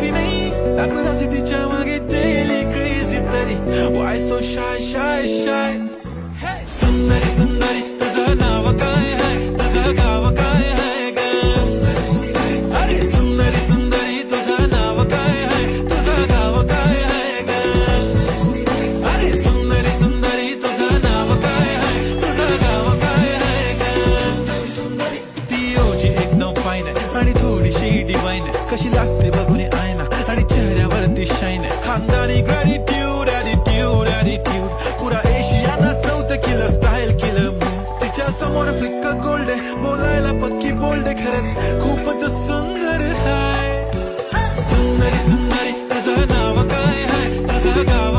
बी नाही paparazzi तिच्या मागे daily crazy तरी why so shy shy shy सुंदरी सुंदरी तुझं नाव काय है तुझं गाव काय है ग अरे सुंदरी सुंदरी तुझं नाव काय है तुझं गाव काय है ग अरे सुंदरी सुंदरी तुझं नाव काय है तुझं गाव काय है ग ती ओजी एकदम फाईन आहे आणि थोडीशी डिवाइन आहे कशी लाजते बघून आयना आणि चेहऱ्यावरती शाईन आहे खानदानी ग्रॅटिट्यूड ॲटिट्यूड ॲटिट्यूड पुरा एशियाना चौथं किलं स्टाईल केलं तिच्या समोर फिक्का गोल्ड आहे बोलायला पक्की बोल्ड आहे खरंच खूपच सुंदर आहे सुंदरी सुंदरी तुझं नाव काय आहे तुझं गाव